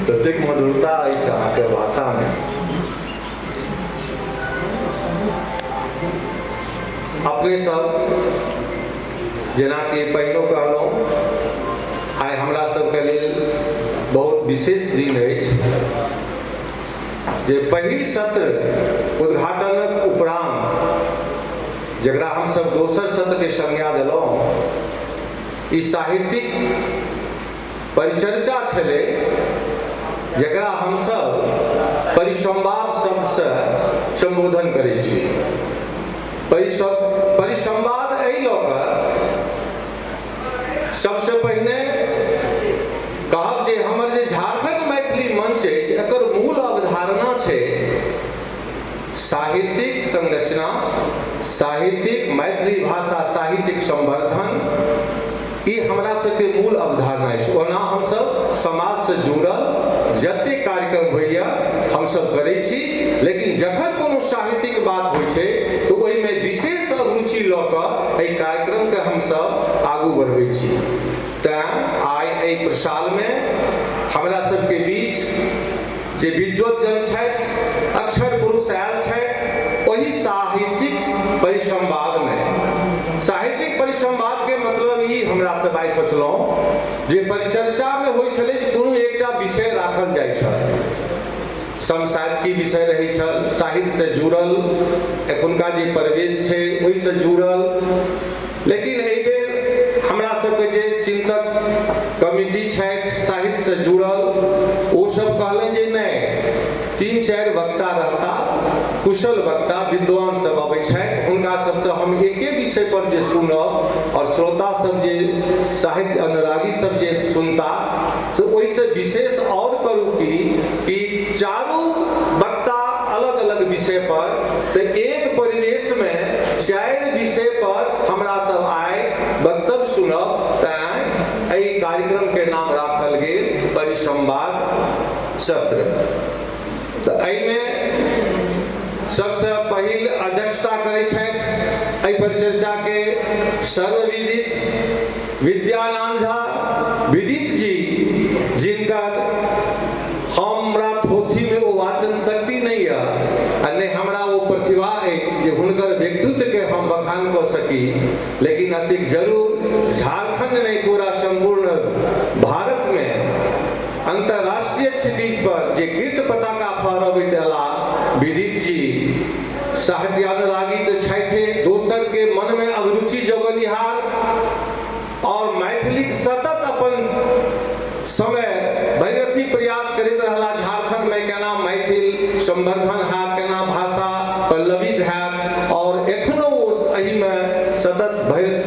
ततेक मधुरता अछि अहाँके भाषामे। अपने सब जेनाकि पहिनो कहलहुँ, आइ हमरा सबके लेल बहुत विशेष दिन अछि जे पहिल सत्र उद्घाटनक उपरांत जकरा हमसब दोसर सत्र के संज्ञा देलहुँ, ई साहित्यिक परिचर्चा छलै जकरा हमसब परिसंवाद शब्दसँ संबोधन करै छी। परिसंवाद एहि लऽ कऽ सबसँ पहिने कहब जे हमर जे झारखंड मैथिली मंच अछि, एकर मूल अवधारणा छै साहित्यिक संरचना, साहित्यिक मैथिली भाषा साहित्यिक संवर्धन। ई हमरा सबके मूल अवधारणा अछि। ओना हमसब समाज से जुड़ल जतेक कार्यक्रम होइए हमसब करै छी, लेकिन जखन कोनो साहित्यिक बात होइ छै तऽ ओहिमे विशेष रुचि लऽ कऽ एहि कार्यक्रमके हमसब आगू बढ़बै छी। तैँ आइ एहि प्रसालमे हमरा सबके बीच जे विद्वतजन छथि, अक्षर पुरुष आयल छथि, ओहि साहित्यिक परिसंवादमे। साहित्यिक परिसंवादके मतलब ई हमरा सब आइ सोचलहुँ जे परिचर्चामे होइ छलै जे कोनो एकटा विषय राखल जाइ छल, समसामयिक विषय रहै छल, साहित्य से जुड़ल एखुनका जे परिवेश छै ओहिसँ जुड़ल। लेकिन एहि बेर हमरा सबके जे चिंतक कमिटी छथि साहित्य से जुड़ल, ओ सब कहलनि जे नहि, 3-4 वक्ता रहता, कुशल वक्ता विद्वान सब अबै छथि, हुनका सबसँ हम एके विषय पर जे सुनब और श्रोता सब जे साहित्य अनुरागी सब जे सुनता से ओहिसँ विशेष और करू कि चारू वक्ता अलग अलग विषय पर, तो एक परिवेश में 4 विषय पर हमरा सब आइ वक्तव्य सुनब। तैं एहि कार्यक्रम के नाम राखल गेल परिसंवाद सत्र। तो एहिमे सबसे पहिल अध्यक्षता करै छथि एहि परिचर्चा के सर्वविदित विद्यानंद झा विदित जी, जिनकर हमरा थोथी में वो वाचन शक्ति नहीं है और नहीं हमरा वो प्रतिभा अछि जे हुनकर व्यक्तित्व के हम बखान कऽ सकी। लेकिन अतिक जरूर झारखंड नहीं पूरा संपूर्ण भारत में अंतर्राष्ट्रीय क्षितिज पर जे कीर्त पताका फहरबैत अयलाह विदित जी, साहित्यानुरागी तो छथि, दोसर के मन में अभिरुचि जगनिहार और मैथिलीक सतत अपन समय भगीरथी प्रयास करैत रहला झारखंड में केना मैथिल संवर्धन हैत, केना भाषा पल्लवित हैत, और एखनो एहि में सतत भरि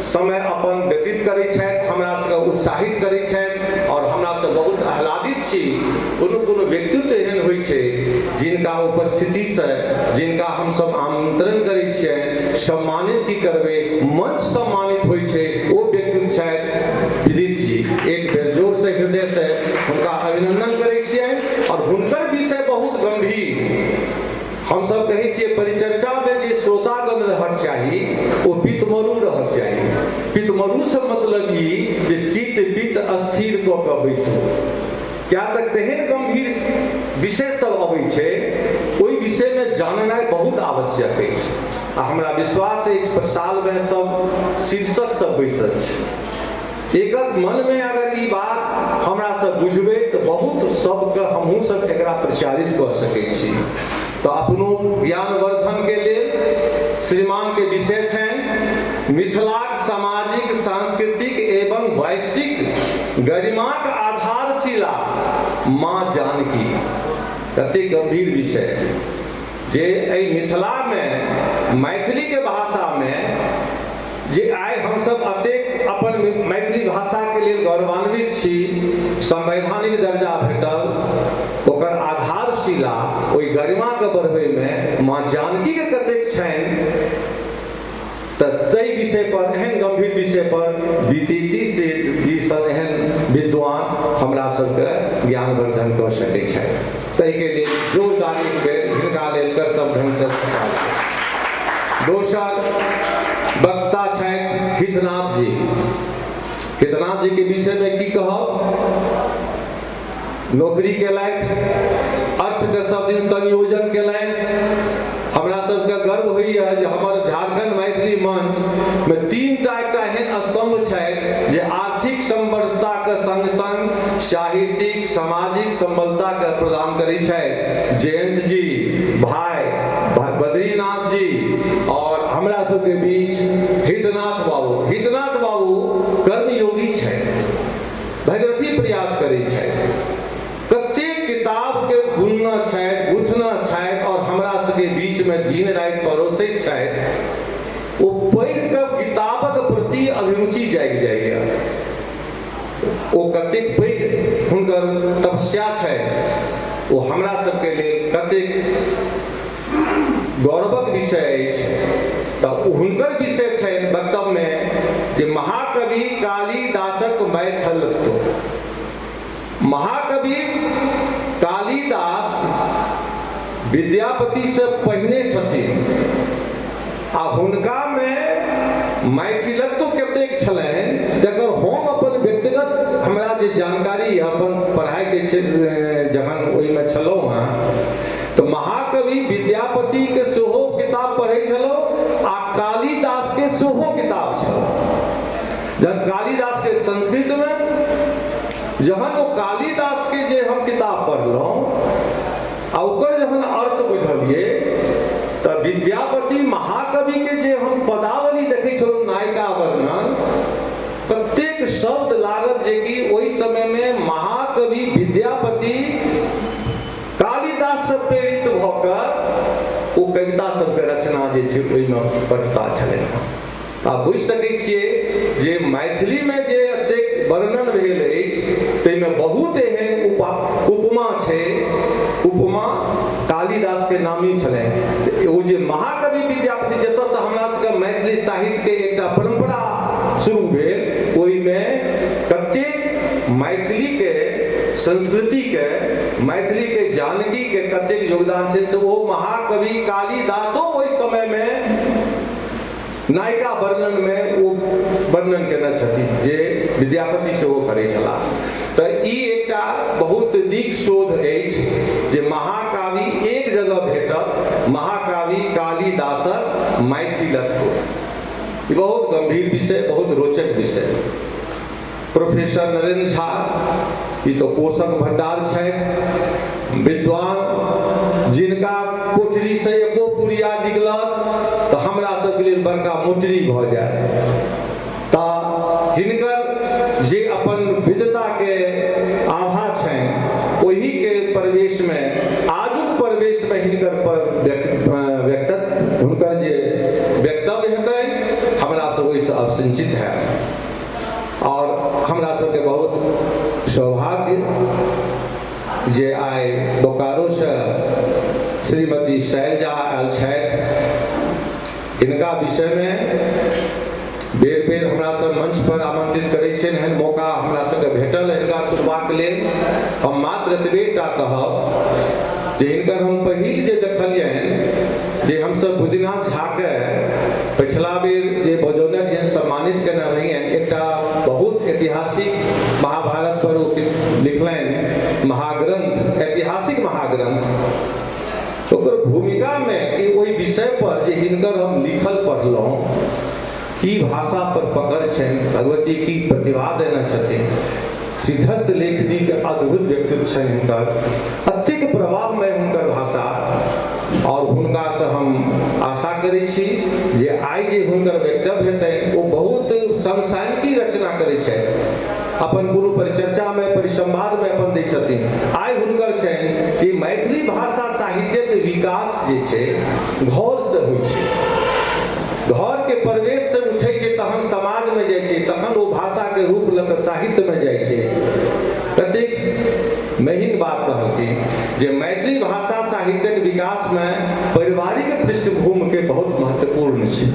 समय अपन व्यतीत करै छथि, हमरा सबके उत्साहित करै छथि और हमरा सब बहुत आह्लादित छी। कोनो व्यक्तित्व एहन होइ छै जिनका उपस्थिति से जिनका हम सब आमंत्रण करै छियै, सम्मानित की करबै, मंच सम्मानित होइ छै, ओ व्यक्तित्व छथि विदित जी। एक बेर जोर से हृदय से हुनका अभिनंदन करै छियै। और हुनकर विषय बहुत गंभीर, हम सब कहै छियै परिचर्चा में जे श्रोतागण रहक चाही ओ पितमरु रहक चाही। पितमरु से मतलब ई जे चित्त पित्त अस्थिर कऽ कऽ बैसू, क्या तक तेहन गंभीर विषय सब अबै छै, ओहि विषय में जाननाइ बहुत आवश्यक अछि। आ हमरा विश्वास अछि प्रसाल में सब शीर्षक सब बैसल छै, एकक मन में अगर ई बात हमरा सब बुझबै तऽ बहुत सबके हमहूँ सब एकरा प्रचारित कऽ सकै छी। तो अपनो ज्ञानवर्धन के लिए श्रीमान के विषय छनि मिथिलाक सामाजिक सांस्कृतिक एवं वैश्विक गरिमाक आधारशिला माँ जानकी। कते गंभीर विषय जे एहि मिथिला में मैथिली के भाषा में जे आइ हमसब अतेक अपन मैथिली भाषा के लेल गौरवान्वित छी, संवैधानिक दर्जा भेटल, ओकर आधारशिला ओहि गरिमा के बढ़बै में माँ जानकी के कतेक छनि, ताहि विषय पर एहन गंभीर विषय पर विदिती से ई सब एहन विद्वान हमरा सबके ज्ञानवर्धन कऽ सकै छथि। ताहि के लेल जोरदार एक बेर हिनका लेल कर्तव्य ढंग से। दोसर वक्ता छथि हितनाथ जी। हितनाथ जी के विषय में की कहब, नौकरी केलथि, अर्थके सब दिन संयोजन केलनि। हमरा सबके गर्व होइए जे हमर झारखंड मैथिली मंच में 3टा एकटा एहन स्तंभ छै जे आर्थिक संबद्धताके संग संग साहित्यिक सामाजिक संबद्धताके प्रदान करै छै। जयंत जी, भाई बद्रीनाथ जी और हमरा सबके बीच हितनाथ बाबू। हितनाथ बाबू कर्मयोगी छै, भगीरथी प्रयास करै छै, कतेक किताब के बुनना छै, गुथना छै और हमरा सबके बीच में दिन राति परोसैत छै। ओ पढ़ि कऽ किताबक प्रति अभिरुचि जागि जाइए। ओ कतेक पैघ हुनकर तपस्या छै, ओ हमरा सबके लेल कतेक गौरवक विषय अछि। तऽ हुनकर विषय छै वक्तव्य में जे महाकवि कालिदासक मैथिलत्व। महाकवि कालिदास विद्यापति से पहिने छथिन आ हुनका में मैथिलत्व कतेक छलनि जकर हम अपन व्यक्तिगत हमरा जे जानकारी अपन पढ़ाई के क्षेत्र जखन ओहिमे छलहुँ हँ तऽ महाकवि विद्यापति के सेहो किताब पढ़ै छलहुँ आ कालिदास के सेहो किताब छल। जब कालिदास के संस्कृत में जहन ओ कालिदास के जे हम किताब पढ़लहुँ आ ओकर जहन अर्थ बुझलिए तऽ विद्यापति महाकवि के जे हम पदावली देखै छलहुँ, नायिका वर्णन, कतेक शब्द लागत जे कि ओहि समय में महाकवि विद्यापति कालिदास से प्रेरित भऽ कऽ ओ कविता सबके रचना जे छै ओहिमे पठता छलनि हँ। आप बुझि सकै छियै जे मैथिली में जे एतेक वर्णन भेल अछि ताहिमे बहुत एहन उपमा छै। उपमा कालिदास के नामी छलनि। ओ जे महाकवि विद्यापति जतऽसँ हमरा सबके मैथिली साहित्य के एकटा परंपरा शुरू भेल, ओहिमे कतेक मैथिली के संस्कृति के, मैथिली के जानकी के कतेक योगदान छै से ओ महाकवि कालिदासो ओहि समय में नायिका वर्णन में वो वर्णन केने छथिन जे विद्यापति से वो करै छलाह। तऽ ई एकटा बहुत नीक शोध अछि जे महाकाव्य एक जगह भेटत, महाकाव्य कालिदासक मैथिलत्व। ई बहुत गंभीर विषय, बहुत रोचक विषय। प्रोफेसर नरेंद्र झा ई तो पोषक भंडार छथि, विद्वान जिनका कोठरी से एको पुरिया निकलत तऽ हमरा सबके लेल बड़का मोटरी भऽ जाय। तऽ हिनकर जे अपन विद्वता के आभा छनि ओही के परिवेश में, आजुक परिवेश में हिनकर व्यक्तित्व, हुनकर जे वक्तव्य हेतनि हमरा सब ओहिसँ अवसिंचित है। और हमरा सबके बहुत सौभाग्य जे आइ बोकारो से श्रीमती शैलजा आयल छथि। हिनका विषय में बेर बेर हमरा सब मंच पर आमंत्रित करै छियनि, एहन मौका हमरा सबके भेटल हिनका सुनबाक लेल। हम मात्र एतबेटा कहब जे हिनकर हम पहिल जे देखलियनि जे हमसब बुद्धिनाथ झा के पिछला बेर जे बजौलट जे सम्मानित केने रहियनि, एकटा बहुत ऐतिहासिक महाभारत पर ओ लिखलनि महाग्रंथ, ऐतिहासिक महाग्रंथ। ओकर भूमिका में कि ओहि विषय पर जे हिनकर हम लिखल पढ़लहुँ, की भाषा पर पकड़ छनि, भगवती की प्रतिभा देने छथिन, सिद्धस्थ लेखनी के अद्भुत व्यक्तित्व छनि हिनकर, अत्यधिक प्रभावमय हुनकर भाषा। और हुनका से हम आशा करै छी जे आइ जे हुनकर वक्तव्य हेतनि ओ बहुत समसामयिकी रचना करै छथि, अपन कोनो परिचर्चा में परिसंवाद में अपन दै छथिन। आइ हुनकर छनि कि मैथिली भाषा साहित्यक विकास जे छै घर से होइ छै, घर के परिवेश से उठै छै तहन समाज में जाइ छै, तखन ओ भाषा के रूप लऽ कऽ साहित्य में जाइ छै। कतेक महीन बात कहलखिन जे मैथिली भाषा साहित्यक विकास में पारिवारिक पृष्ठभूमि के बहुत महत्वपूर्ण छै।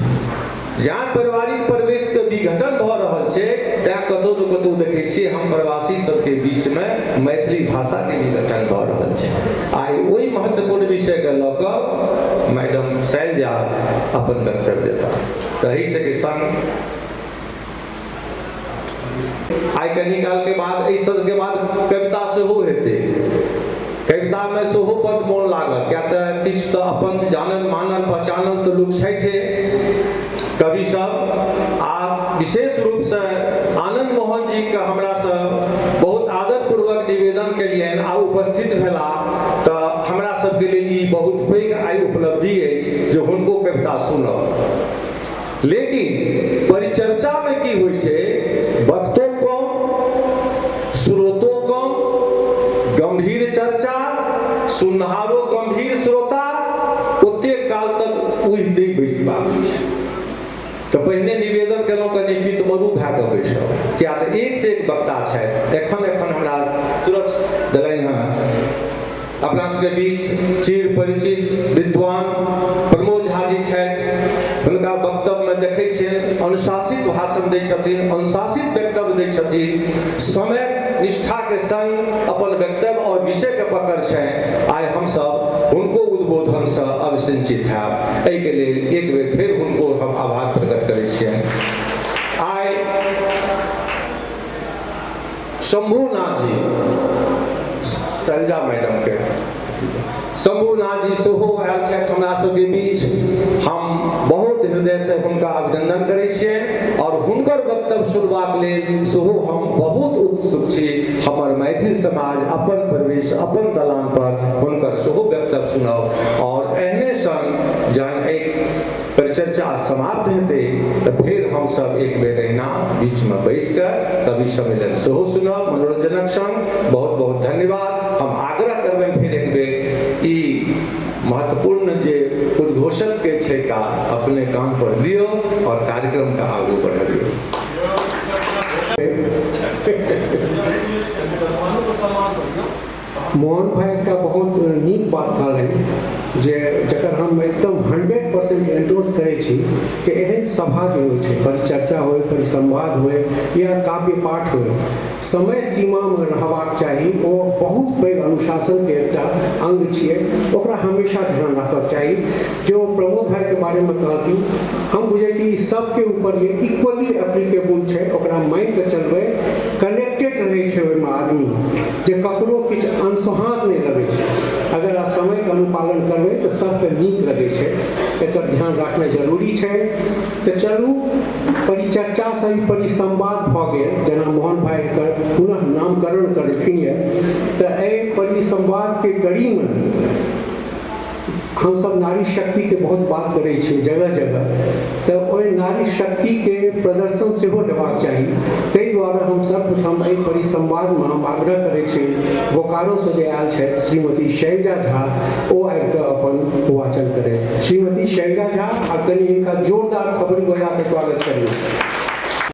जहाँ पारिवारिक परिवेश के विघटन भऽ रहल छै तैं कतौ न कतौ देखै छियै हम प्रवासी सबके बीच में मैथिली भाषा के विघटन भऽ रहल छै। आइ ओहि महत्वपूर्ण विषय के लऽ कऽ मैडम शैलजा अपन वक्तव्य देता। तही से के संग आइ कनी काल के बाद एहि सद के बाद कविता सेहो हेतै। गहिरता में सेहो बड़ मोन लागल, क्या तऽ किछु तऽ अपन जानल मानल पहचानल तऽ लोक छथि कवि सब, आ विशेष रूप से आनंद मोहन जी के हमरा सब बहुत आदर पूर्वक निवेदन केलियनि आ उपस्थित भेला, तऽ हमरा सबके लेल ई बहुत पैघ आइ उपलब्धि अछि जे हुनको कविता सुनब। लेकिन परिचर्चा में की होइ छै, वक्तो कम, श्रोतो कम, गंभीर चर्चा, सुनहारो गंभीर श्रोता ओते काल तक उठि नहि बैस पाबै छै। तऽ पहिने निवेदन केलहुँ कनि पितमरू भए कऽ बैसब, किया तऽ एक से एक वक्ता छथि। एखन हमरा तुरंत देलनि हँ अपना सबके बीच चिर परिचित विद्वान प्रमोद झा जी छथि, हुनका वक्तव्य में देखै छियनि अनुशासित भाषण दै छथिन, अनुशासित वक्तव्य दै छथिन, समय निष्ठा के संग अपन वक्तव्य और विषय के पकड़ छनि। आइ हमसब हुनको उद्बोधन से अवसिंचित हैब, एहि के लेल एक बेर फेर हुनको हम आभार प्रकट करै छियनि। आइ शंभुनाथ जी, शैलजा मैडम के शंभुनाथ जी सेहो आयल छथि हमरा सबके बीच, हम बहुत हृदय से हुनका अभिनंदन करै छियनि और हुनकर वक्तव्य सुनबाक लेल सेहो हम बहुत उत्सुक छी। हमर मैथिल समाज अपन प्रवेश अपन दलान पर हुनकर सेहो वक्तव्य सुनब, और एहने सन जहन एक परिचर्चा समाप्त हेतै तऽ फेर हमसब एक बेर अहिना बीच में बैस कऽ कवि सम्मेलन सेहो सुनब मनोरंजनक संग। बहुत बहुत धन्यवाद। हम आग्रह करबनि फिर एक बेर ई महत्वपूर्ण जे उद्घोषक के छै का अपने कान पर लियो और कार्यक्रम का आगू बढ़ाबियो। मोहन भाई एक बहुत नीक बात कहलनि जे जकर हम एकदम 100% एंडोर्स करै छी कि एहन सभा जे होइ छै, परिचर्चा होय, परिसंवाद होय या काव्य पाठ होय, समय सीमा में रहबाक चाही। ओ बहुत पैघ अनुशासन के एकटा अंग छियै, ओकरा हमेशा ध्यान रखबाक चाही। जो प्रमोद भाई के बारे में कहलखिन, हम बुझै छी सबके ऊपर ये इक्वली एप्लीकेबल छै। ओकरा मानि कऽ चलबै, कनेक्टेड रहै छै ओहिमे आदमी, जे ककरो किछु अनसोहान नहीं लगे छै। अगर आ समय के अनुपालन करबै तो सबके नीक लगे छै, एकर ध्यान रखना जरूरी छै। तो चलू परिचर्चा से ही परिसंवाद भऽ गेल, जेना मोहन भाई एकर पुनः नामकरण करलखिन यऽ। तो एहि परिसंवाद के कड़ी में हम सब नारी शक्ति के बहुत बात करै छी जगह जगह, तो ओहि नारी शक्ति के प्रदर्शन सेहो हेबाक चाही। ताहि दुआरे हम सर्वप्रथम एहि परिसंवाद में हम आग्रह करै छी बोकारो से जे आयल छथि श्रीमती शैलजा झा, ओ आबि कऽ अपन वाचन करै। श्रीमती शैलजा झा, आ कनि हिनका जोरदार थपड़ी बजा के स्वागत करियौ।